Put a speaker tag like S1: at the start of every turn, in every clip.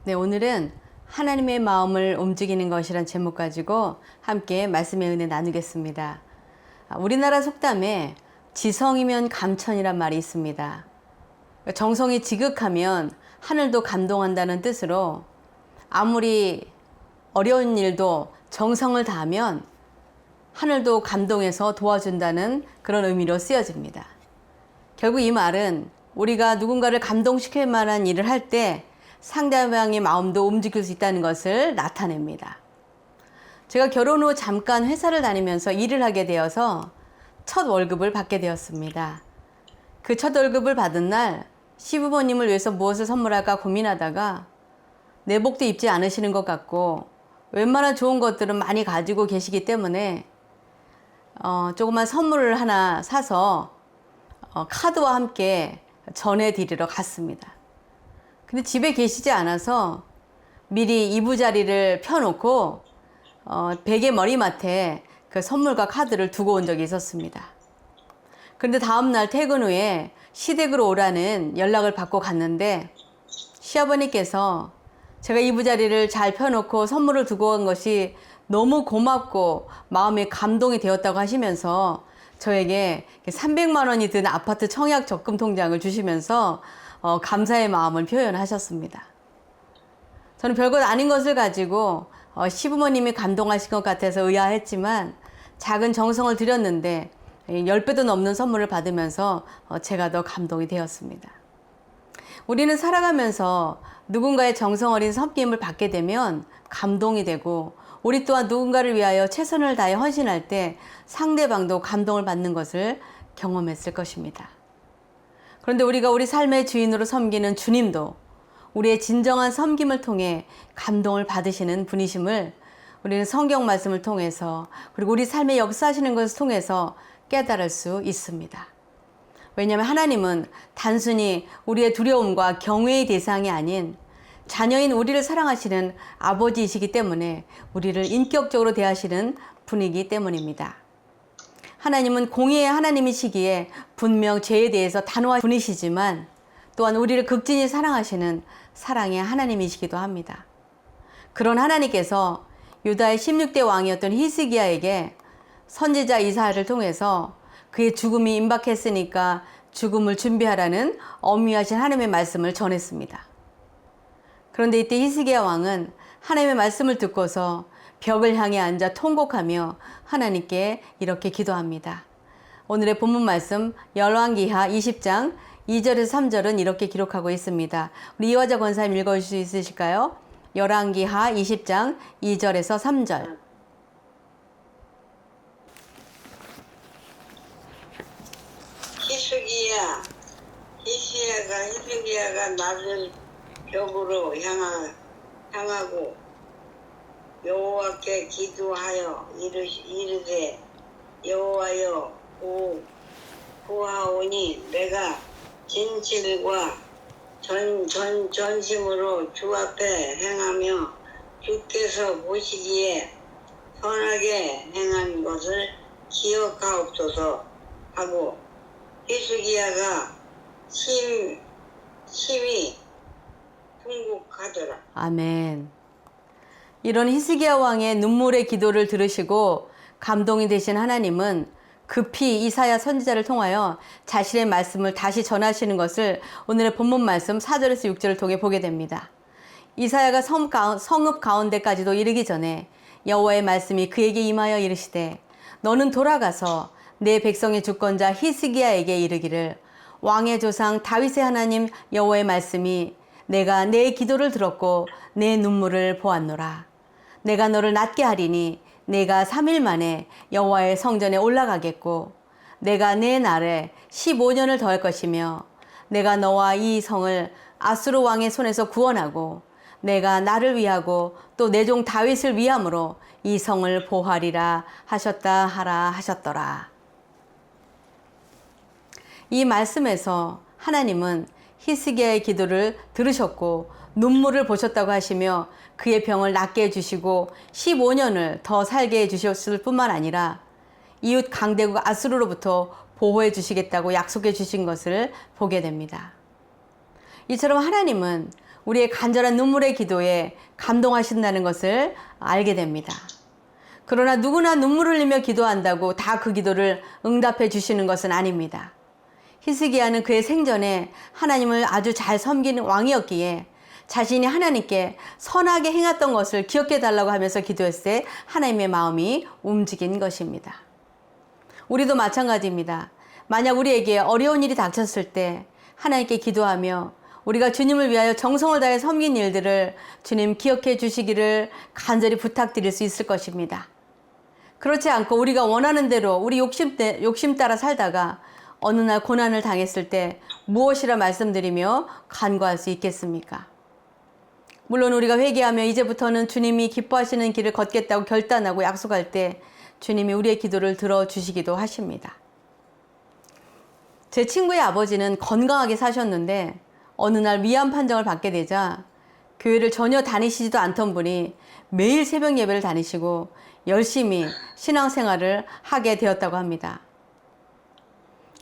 S1: 네, 오늘은 하나님의 마음을 움직이는 것이란 제목 가지고 함께 말씀의 은혜 나누겠습니다. 우리나라 속담에 지성이면 감천이란 말이 있습니다. 정성이 지극하면 하늘도 감동한다는 뜻으로 아무리 어려운 일도 정성을 다하면 하늘도 감동해서 도와준다는 그런 의미로 쓰여집니다. 결국 이 말은 우리가 누군가를 감동시킬 만한 일을 할 때 상대방의 마음도 움직일 수 있다는 것을 나타냅니다. 제가 결혼 후 잠깐 회사를 다니면서 일을 하게 되어서 첫 월급을 받게 되었습니다. 그 첫 월급을 받은 날 시부모님을 위해서 무엇을 선물할까 고민하다가 내복도 입지 않으시는 것 같고 웬만한 좋은 것들은 많이 가지고 계시기 때문에 조그만 선물을 하나 사서 카드와 함께 전해드리러 갔습니다. 근데 집에 계시지 않아서 미리 이부자리를 펴놓고 베개 머리맡에 그 선물과 카드를 두고 온 적이 있었습니다. 그런데 다음날 퇴근 후에 시댁으로 오라는 연락을 받고 갔는데 시아버님께서 제가 이부자리를 잘 펴놓고 선물을 두고 간 것이 너무 고맙고 마음에 감동이 되었다고 하시면서 저에게 300만 원이 든 아파트 청약 적금 통장을 주시면서 감사의 마음을 표현하셨습니다. 저는 별것 아닌 것을 가지고 시부모님이 감동하신 것 같아서 의아했지만 작은 정성을 들였는데 10배도 넘는 선물을 받으면서 제가 더 감동이 되었습니다. 우리는 살아가면서 누군가의 정성 어린 섬김을 받게 되면 감동이 되고 우리 또한 누군가를 위하여 최선을 다해 헌신할 때 상대방도 감동을 받는 것을 경험했을 것입니다. 그런데 우리가 우리 삶의 주인으로 섬기는 주님도 우리의 진정한 섬김을 통해 감동을 받으시는 분이심을 우리는 성경 말씀을 통해서 그리고 우리 삶에 역사하시는 것을 통해서 깨달을 수 있습니다. 왜냐하면 하나님은 단순히 우리의 두려움과 경외의 대상이 아닌 자녀인 우리를 사랑하시는 아버지이시기 때문에 우리를 인격적으로 대하시는 분이기 때문입니다. 하나님은 공의의 하나님이시기에 분명 죄에 대해서 단호한 분이시지만 또한 우리를 극진히 사랑하시는 사랑의 하나님이시기도 합니다. 그런 하나님께서 유다의 16대 왕이었던 히스기야에게 선지자 이사야를 통해서 그의 죽음이 임박했으니까 죽음을 준비하라는 엄미하신 하나님의 말씀을 전했습니다. 그런데 이때 히스기야 왕은 하나님의 말씀을 듣고서 벽을 향해 앉아 통곡하며 하나님께 이렇게 기도합니다. 오늘의 본문 말씀 열왕기하 20장 2절에서 3절은 이렇게 기록하고 있습니다. 우리 이화자 권사님 읽어주실 수 있으실까요? 열왕기하 20장 2절에서 3절.
S2: 히스기야가 낮은 벽으로 향하고 여호와께 기도하여 이르되 여호와여 구하오니 내가 진실과 전심으로 주 앞에 행하며 주께서 보시기에 선하게 행한 것을 기억하옵소서 하고 히스기야가 심히 통곡하더라.
S1: 아멘. 이런 히스기야 왕의 눈물의 기도를 들으시고 감동이 되신 하나님은 급히 이사야 선지자를 통하여 자신의 말씀을 다시 전하시는 것을 오늘의 본문 말씀 4절에서 6절을 통해 보게 됩니다. 이사야가 성읍 가운데까지도 이르기 전에 여호와의 말씀이 그에게 임하여 이르시되 너는 돌아가서 내 백성의 주권자 히스기야에게 이르기를 왕의 조상 다윗의 하나님 여호와의 말씀이 내가 내 기도를 들었고 내 눈물을 보았노라. 내가 너를 낫게 하리니 내가 3일 만에 여호와의 성전에 올라가겠고 내가 내 날에 15년을 더할 것이며 내가 너와 이 성을 아수르 왕의 손에서 구원하고 내가 나를 위하고 또 내 종 다윗을 위함으로 이 성을 보호하리라 하셨다 하라 하셨더라. 이 말씀에서 하나님은 히스기야의 기도를 들으셨고 눈물을 보셨다고 하시며 그의 병을 낫게 해주시고 15년을 더 살게 해주셨을 뿐만 아니라 이웃 강대국 아수르로부터 보호해 주시겠다고 약속해 주신 것을 보게 됩니다. 이처럼 하나님은 우리의 간절한 눈물의 기도에 감동하신다는 것을 알게 됩니다. 그러나 누구나 눈물을 흘리며 기도한다고 다 그 기도를 응답해 주시는 것은 아닙니다. 히스기야는 그의 생전에 하나님을 아주 잘 섬기는 왕이었기에 자신이 하나님께 선하게 행했던 것을 기억해 달라고 하면서 기도했을 때 하나님의 마음이 움직인 것입니다. 우리도 마찬가지입니다. 만약 우리에게 어려운 일이 닥쳤을 때 하나님께 기도하며 우리가 주님을 위하여 정성을 다해 섬긴 일들을 주님 기억해 주시기를 간절히 부탁드릴 수 있을 것입니다. 그렇지 않고 우리가 원하는 대로 우리 욕심 따라 살다가 어느 날 고난을 당했을 때 무엇이라 말씀드리며 간구할 수 있겠습니까? 물론 우리가 회개하며 이제부터는 주님이 기뻐하시는 길을 걷겠다고 결단하고 약속할 때 주님이 우리의 기도를 들어주시기도 하십니다. 제 친구의 아버지는 건강하게 사셨는데 어느 날 위암 판정을 받게 되자 교회를 전혀 다니시지도 않던 분이 매일 새벽 예배를 다니시고 열심히 신앙생활을 하게 되었다고 합니다.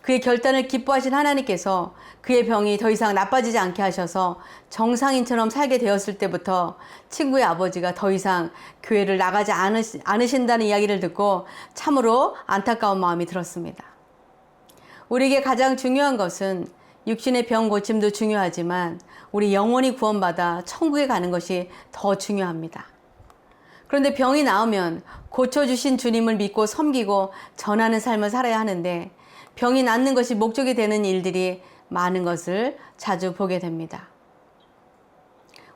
S1: 그의 결단을 기뻐하신 하나님께서 그의 병이 더 이상 나빠지지 않게 하셔서 정상인처럼 살게 되었을 때부터 친구의 아버지가 더 이상 교회를 나가지 않으신다는 이야기를 듣고 참으로 안타까운 마음이 들었습니다. 우리에게 가장 중요한 것은 육신의 병 고침도 중요하지만 우리 영혼이 구원받아 천국에 가는 것이 더 중요합니다. 그런데 병이 나으면 고쳐주신 주님을 믿고 섬기고 전하는 삶을 살아야 하는데 병이 낫는 것이 목적이 되는 일들이 많은 것을 자주 보게 됩니다.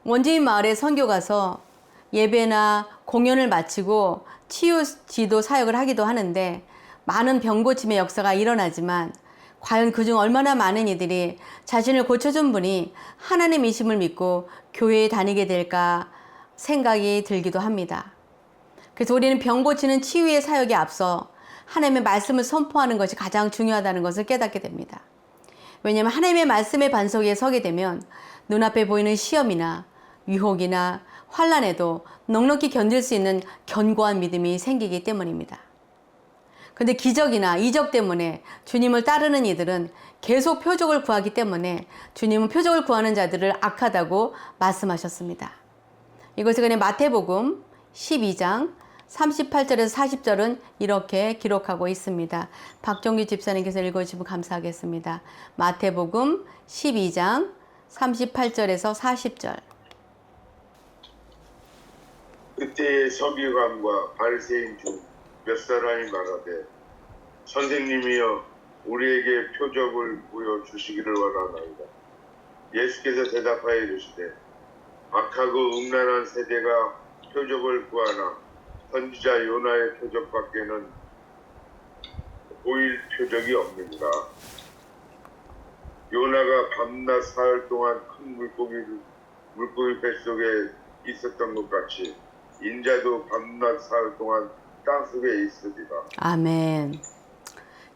S1: 원주민 마을에 선교 가서 예배나 공연을 마치고 치유 지도 사역을 하기도 하는데 많은 병 고침의 역사가 일어나지만 과연 그중 얼마나 많은 이들이 자신을 고쳐준 분이 하나님이심을 믿고 교회에 다니게 될까 생각이 들기도 합니다. 그래서 우리는 병 고치는 치유의 사역에 앞서 하나님의 말씀을 선포하는 것이 가장 중요하다는 것을 깨닫게 됩니다. 왜냐하면 하나님의 말씀의 반석 위에 서게 되면 눈앞에 보이는 시험이나 유혹이나 환난에도 넉넉히 견딜 수 있는 견고한 믿음이 생기기 때문입니다. 그런데 기적이나 이적 때문에 주님을 따르는 이들은 계속 표적을 구하기 때문에 주님은 표적을 구하는 자들을 악하다고 말씀하셨습니다. 이것을 그냥 마태복음 12장 38절에서 40절은 이렇게 기록하고 있습니다. 박정규 집사님께서 읽어주시면 감사하겠습니다. 마태복음 12장 38절에서 40절.
S3: 그때의 서기관과 바리새인 중 몇 사람이 말하되 선생님이여 우리에게 표적을 보여주시기를 원하나이다. 예수께서 대답하여 이르시되 악하고 음란한 세대가 표적을 구하나 선지자 요나의 표적밖에는 보일 표적이 없느니라. 요나가 밤낮 사흘 동안 큰 물고기 뱃속에 있었던 것 같이 인자도 밤낮 사흘 동안 땅속에 있으리라.
S1: 아멘.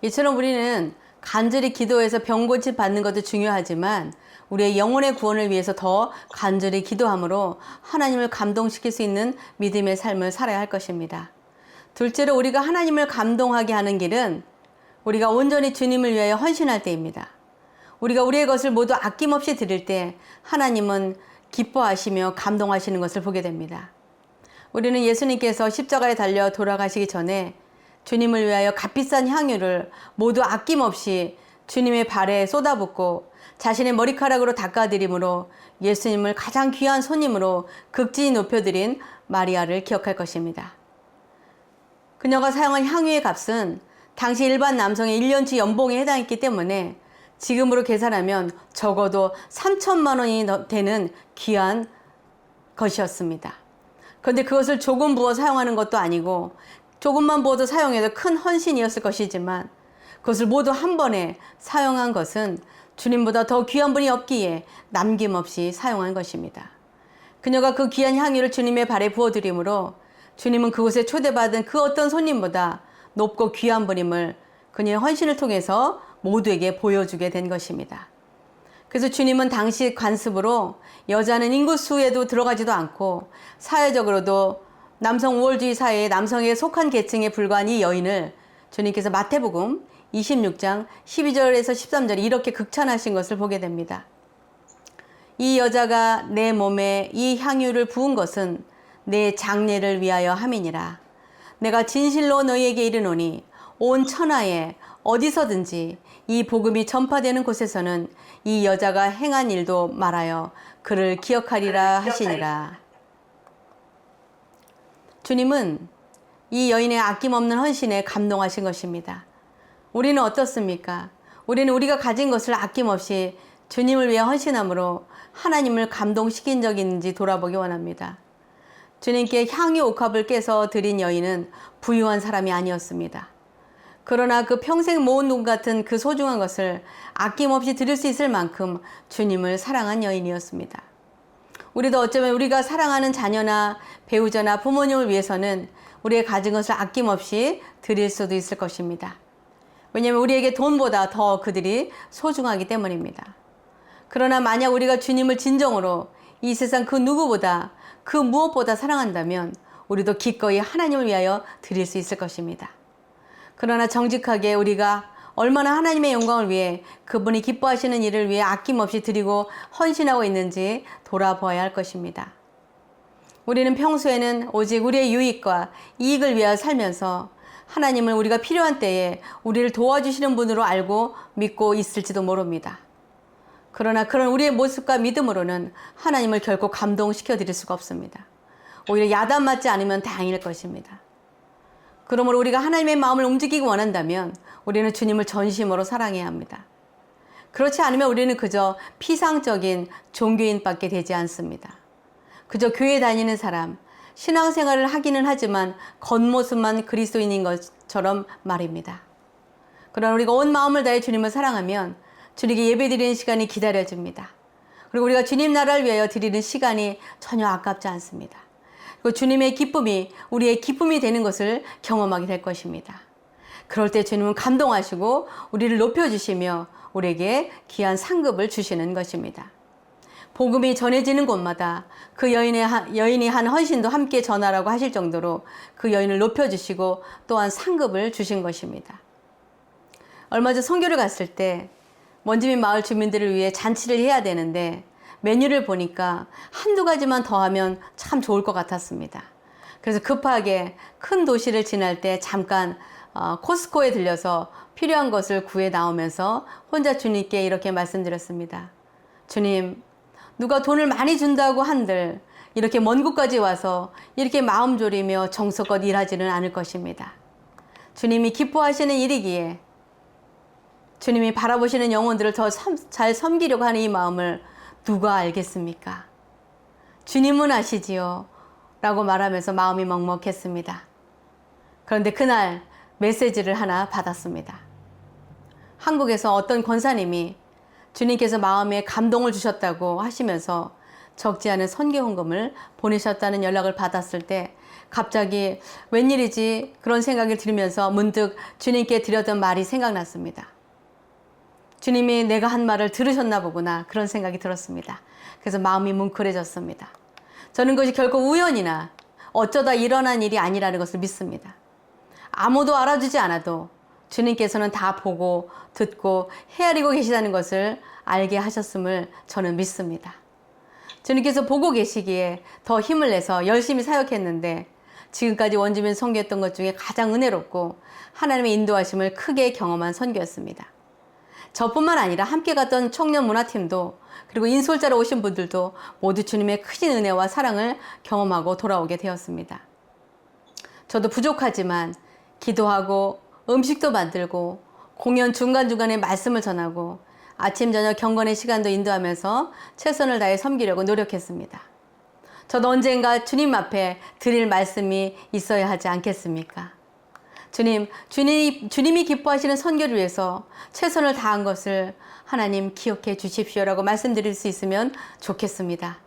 S1: 이처럼 우리는 간절히 기도해서 병 고침 받는 것도 중요하지만 우리의 영혼의 구원을 위해서 더 간절히 기도함으로 하나님을 감동시킬 수 있는 믿음의 삶을 살아야 할 것입니다. 둘째로 우리가 하나님을 감동하게 하는 길은 우리가 온전히 주님을 위하여 헌신할 때입니다. 우리가 우리의 것을 모두 아낌없이 드릴 때 하나님은 기뻐하시며 감동하시는 것을 보게 됩니다. 우리는 예수님께서 십자가에 달려 돌아가시기 전에 주님을 위하여 값비싼 향유를 모두 아낌없이 주님의 발에 쏟아붓고 자신의 머리카락으로 닦아드림으로 예수님을 가장 귀한 손님으로 극진히 높여드린 마리아를 기억할 것입니다. 그녀가 사용한 향유의 값은 당시 일반 남성의 1년치 연봉에 해당했기 때문에 지금으로 계산하면 적어도 3천만 원이 되는 귀한 것이었습니다. 그런데 그것을 조금 부어 사용하는 것도 아니고 조금만 부어도 사용해도 큰 헌신이었을 것이지만 그것을 모두 한 번에 사용한 것은 주님보다 더 귀한 분이 없기에 남김없이 사용한 것입니다. 그녀가 그 귀한 향유를 주님의 발에 부어드림으로 주님은 그곳에 초대받은 그 어떤 손님보다 높고 귀한 분임을 그녀의 헌신을 통해서 모두에게 보여주게 된 것입니다. 그래서 주님은 당시 관습으로 여자는 인구수에도 들어가지도 않고 사회적으로도 남성 우월주의 사회의 남성에 속한 계층에 불과한 이 여인을 주님께서 마태복음 26장 12절에서 13절에 이렇게 극찬하신 것을 보게 됩니다. 이 여자가 내 몸에 이 향유를 부은 것은 내 장례를 위하여 함이니라. 내가 진실로 너희에게 이르노니 온 천하에 어디서든지 이 복음이 전파되는 곳에서는 이 여자가 행한 일도 말하여 그를 기억하리라 하시니라. 주님은 이 여인의 아낌없는 헌신에 감동하신 것입니다. 우리는 어떻습니까? 우리는 우리가 가진 것을 아낌없이 주님을 위해 헌신함으로 하나님을 감동시킨 적이 있는지 돌아보기 원합니다. 주님께 향유 옥합을 깨서 드린 여인은 부유한 사람이 아니었습니다. 그러나 그 평생 모은 돈 같은 그 소중한 것을 아낌없이 드릴 수 있을 만큼 주님을 사랑한 여인이었습니다. 우리도 어쩌면 우리가 사랑하는 자녀나 배우자나 부모님을 위해서는 우리의 가진 것을 아낌없이 드릴 수도 있을 것입니다. 왜냐하면 우리에게 돈보다 더 그들이 소중하기 때문입니다. 그러나 만약 우리가 주님을 진정으로 이 세상 그 누구보다 그 무엇보다 사랑한다면 우리도 기꺼이 하나님을 위하여 드릴 수 있을 것입니다. 그러나 정직하게 우리가 얼마나 하나님의 영광을 위해 그분이 기뻐하시는 일을 위해 아낌없이 드리고 헌신하고 있는지 돌아보아야 할 것입니다. 우리는 평소에는 오직 우리의 유익과 이익을 위하여 살면서 하나님을 우리가 필요한 때에 우리를 도와주시는 분으로 알고 믿고 있을지도 모릅니다. 그러나 그런 우리의 모습과 믿음으로는 하나님을 결코 감동시켜 드릴 수가 없습니다. 오히려 야단 맞지 않으면 다행일 것입니다. 그러므로 우리가 하나님의 마음을 움직이기 원한다면 우리는 주님을 전심으로 사랑해야 합니다. 그렇지 않으면 우리는 그저 피상적인 종교인밖에 되지 않습니다. 그저 교회 다니는 사람, 신앙생활을 하기는 하지만 겉모습만 그리스도인인 것처럼 말입니다. 그러나 우리가 온 마음을 다해 주님을 사랑하면 주님께 예배드리는 시간이 기다려집니다. 그리고 우리가 주님 나라를 위하여 드리는 시간이 전혀 아깝지 않습니다. 그리고 주님의 기쁨이 우리의 기쁨이 되는 것을 경험하게 될 것입니다. 그럴 때 주님은 감동하시고 우리를 높여주시며 우리에게 귀한 상급을 주시는 것입니다. 복음이 전해지는 곳마다 그 여인이 한 헌신도 함께 전하라고 하실 정도로 그 여인을 높여주시고 또한 상급을 주신 것입니다. 얼마 전 선교를 갔을 때 원주민 마을 주민들을 위해 잔치를 해야 되는데 메뉴를 보니까 한두 가지만 더 하면 참 좋을 것 같았습니다. 그래서 급하게 큰 도시를 지날 때 잠깐 코스코에 들려서 필요한 것을 구해 나오면서 혼자 주님께 이렇게 말씀드렸습니다. 주님, 누가 돈을 많이 준다고 한들 이렇게 먼 곳까지 와서 이렇게 마음 졸이며 정성껏 일하지는 않을 것입니다. 주님이 기뻐하시는 일이기에 주님이 바라보시는 영혼들을 더 잘 섬기려고 하는 이 마음을 누가 알겠습니까? 주님은 아시지요 라고 말하면서 마음이 먹먹했습니다. 그런데 그날 메시지를 하나 받았습니다. 한국에서 어떤 권사님이 주님께서 마음에 감동을 주셨다고 하시면서 적지 않은 선교 헌금을 보내셨다는 연락을 받았을 때 갑자기 웬일이지 그런 생각을 들으면서 문득 주님께 드렸던 말이 생각났습니다. 주님이 내가 한 말을 들으셨나 보구나 그런 생각이 들었습니다. 그래서 마음이 뭉클해졌습니다. 저는 그것이 결코 우연이나 어쩌다 일어난 일이 아니라는 것을 믿습니다. 아무도 알아주지 않아도 주님께서는 다 보고 듣고 헤아리고 계시다는 것을 알게 하셨음을 저는 믿습니다. 주님께서 보고 계시기에 더 힘을 내서 열심히 사역했는데 지금까지 원주민 선교했던 것 중에 가장 은혜롭고 하나님의 인도하심을 크게 경험한 선교였습니다. 저뿐만 아니라 함께 갔던 청년 문화팀도 그리고 인솔자로 오신 분들도 모두 주님의 크신 은혜와 사랑을 경험하고 돌아오게 되었습니다. 저도 부족하지만 기도하고 음식도 만들고 공연 중간중간에 말씀을 전하고 아침 저녁 경건의 시간도 인도하면서 최선을 다해 섬기려고 노력했습니다. 저도 언젠가 주님 앞에 드릴 말씀이 있어야 하지 않겠습니까? 주님이 기뻐하시는 선교를 위해서 최선을 다한 것을 하나님 기억해 주십시오라고 말씀드릴 수 있으면 좋겠습니다.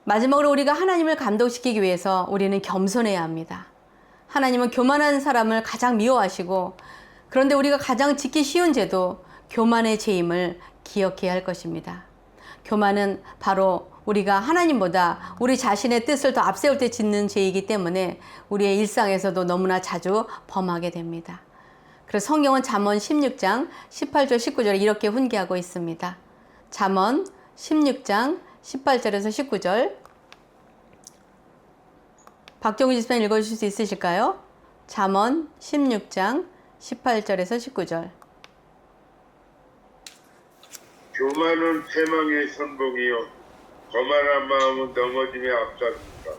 S1: 마지막으로 우리가 하나님을 감동시키기 위해서 우리는 겸손해야 합니다. 하나님은 교만한 사람을 가장 미워하시고 그런데 우리가 가장 지기 쉬운 죄도 교만의 죄임을 기억해야 할 것입니다. 교만은 바로 우리가 하나님보다 우리 자신의 뜻을 더 앞세울 때 짓는 죄이기 때문에 우리의 일상에서도 너무나 자주 범하게 됩니다. 그래서 성경은 잠언 16장 18절 19절에 이렇게 훈계하고 있습니다. 잠언 16장 18절에서 19절. 박정우 집사님 읽어주실 수 있으실까요? 잠언 16장 18절에서 19절.
S3: 교만은 패망의 선봉이요 거만한 마음은 넘어짐에 앞서는다.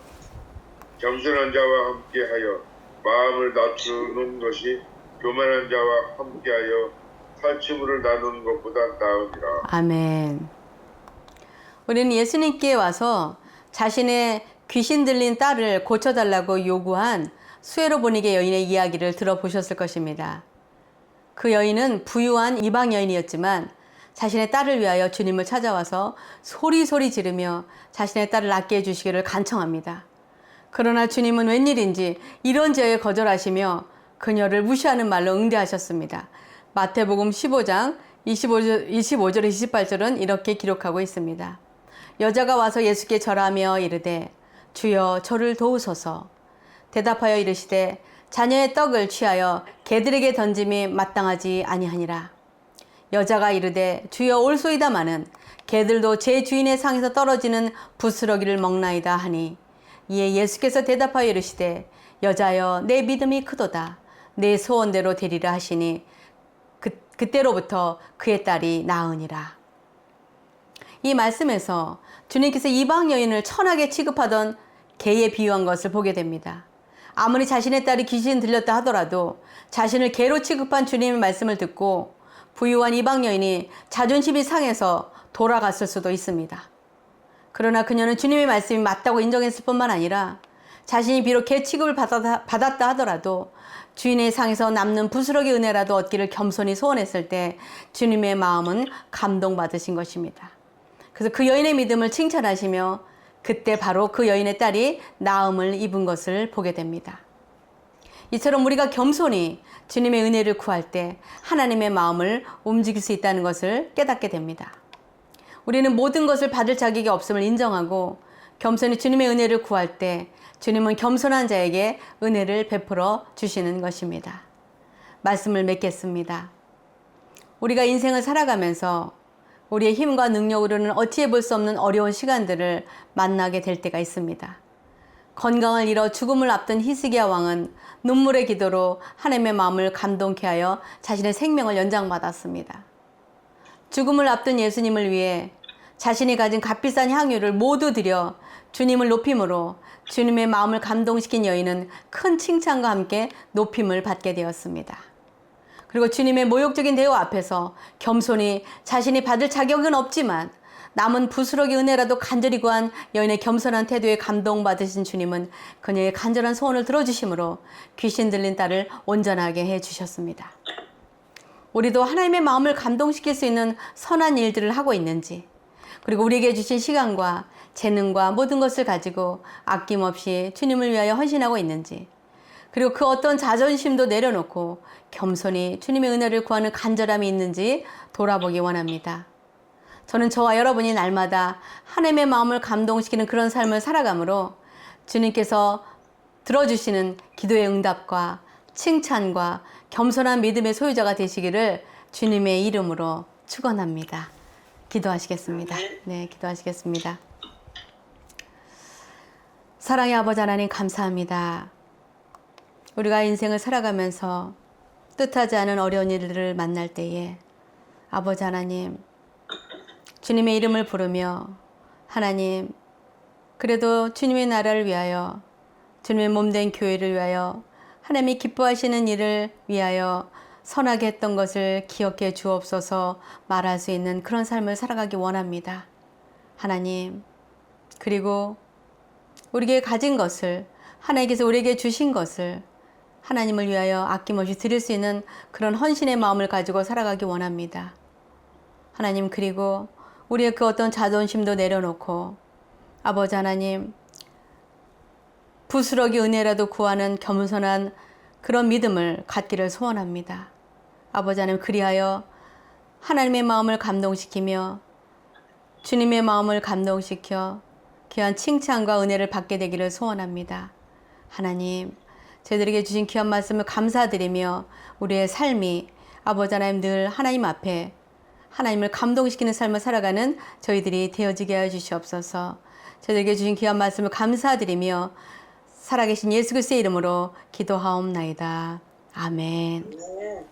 S3: 겸손한 자와 함께하여 마음을 낮추는 것이 교만한 자와 함께하여 살치물을 나누는 것보다 나으니라.
S1: 아멘. 우리는 예수님께 와서 자신의 귀신 들린 딸을 고쳐달라고 요구한 수에로 보니게 여인의 이야기를 들어보셨을 것입니다. 그 여인은 부유한 이방 여인이었지만 자신의 딸을 위하여 주님을 찾아와서 소리소리 지르며 자신의 딸을 낫게 해주시기를 간청합니다. 그러나 주님은 웬일인지 이런 제에 거절하시며 그녀를 무시하는 말로 응대하셨습니다. 마태복음 15장 25절, 28절은 이렇게 기록하고 있습니다. 여자가 와서 예수께 절하며 이르되 주여 저를 도우소서. 대답하여 이르시되 자녀의 떡을 취하여 개들에게 던짐이 마땅하지 아니하니라. 여자가 이르되 주여 올소이다마는 개들도 제 주인의 상에서 떨어지는 부스러기를 먹나이다 하니 이에 예수께서 대답하여 이르시되 여자여 내 믿음이 크도다. 내 소원대로 되리라 하시니 그때로부터 그의 딸이 나으니라. 이 말씀에서 주님께서 이방 여인을 천하게 취급하던 개에 비유한 것을 보게 됩니다. 아무리 자신의 딸이 귀신 들렸다 하더라도 자신을 개로 취급한 주님의 말씀을 듣고 부유한 이방 여인이 자존심이 상해서 돌아갔을 수도 있습니다. 그러나 그녀는 주님의 말씀이 맞다고 인정했을 뿐만 아니라 자신이 비록 개 취급을 받았다 하더라도 주인의 상에서 남는 부스러기 은혜라도 얻기를 겸손히 소원했을 때 주님의 마음은 감동받으신 것입니다. 그래서 그 여인의 믿음을 칭찬하시며 그때 바로 그 여인의 딸이 나음을 입은 것을 보게 됩니다. 이처럼 우리가 겸손히 주님의 은혜를 구할 때 하나님의 마음을 움직일 수 있다는 것을 깨닫게 됩니다. 우리는 모든 것을 받을 자격이 없음을 인정하고 겸손히 주님의 은혜를 구할 때 주님은 겸손한 자에게 은혜를 베풀어 주시는 것입니다. 말씀을 맺겠습니다. 우리가 인생을 살아가면서 우리의 힘과 능력으로는 어찌해 볼 수 없는 어려운 시간들을 만나게 될 때가 있습니다. 건강을 잃어 죽음을 앞둔 히스기야 왕은 눈물의 기도로 하나님의 마음을 감동케 하여 자신의 생명을 연장받았습니다. 죽음을 앞둔 예수님을 위해 자신이 가진 값비싼 향유를 모두 드려 주님을 높임으로 주님의 마음을 감동시킨 여인은 큰 칭찬과 함께 높임을 받게 되었습니다. 그리고 주님의 모욕적인 대우 앞에서 겸손히 자신이 받을 자격은 없지만 남은 부스러기 은혜라도 간절히 구한 여인의 겸손한 태도에 감동받으신 주님은 그녀의 간절한 소원을 들어주심으로 귀신 들린 딸을 온전하게 해주셨습니다. 우리도 하나님의 마음을 감동시킬 수 있는 선한 일들을 하고 있는지, 그리고 우리에게 주신 시간과 재능과 모든 것을 가지고 아낌없이 주님을 위하여 헌신하고 있는지, 그리고 그 어떤 자존심도 내려놓고 겸손히 주님의 은혜를 구하는 간절함이 있는지 돌아보기 원합니다. 저는 저와 여러분이 날마다 하나님의 마음을 감동시키는 그런 삶을 살아가므로 주님께서 들어주시는 기도의 응답과 칭찬과 겸손한 믿음의 소유자가 되시기를 주님의 이름으로 축원합니다. 기도하시겠습니다. 네, 기도하시겠습니다. 사랑의 아버지 하나님 감사합니다. 우리가 인생을 살아가면서 뜻하지 않은 어려운 일들을 만날 때에 아버지 하나님 주님의 이름을 부르며 하나님 그래도 주님의 나라를 위하여 주님의 몸된 교회를 위하여 하나님이 기뻐하시는 일을 위하여 선하게 했던 것을 기억해 주옵소서 말할 수 있는 그런 삶을 살아가기 원합니다. 하나님 그리고 우리에게 가진 것을 하나님께서 우리에게 주신 것을 하나님을 위하여 아낌없이 드릴 수 있는 그런 헌신의 마음을 가지고 살아가기 원합니다. 하나님 그리고 우리의 그 어떤 자존심도 내려놓고 아버지 하나님 부스러기 은혜라도 구하는 겸손한 그런 믿음을 갖기를 소원합니다. 아버지 하나님 그리하여 하나님의 마음을 감동시키며 주님의 마음을 감동시켜 귀한 칭찬과 은혜를 받게 되기를 소원합니다. 하나님 저희들에게 주신 귀한 말씀을 감사드리며 우리의 삶이 아버지 하나님 늘 하나님 앞에 하나님을 감동시키는 삶을 살아가는 저희들이 되어지게 하여 주시옵소서. 저희에게 주신 귀한 말씀을 감사드리며 살아계신 예수 그리스도의 이름으로 기도하옵나이다. 아멘.
S2: 네.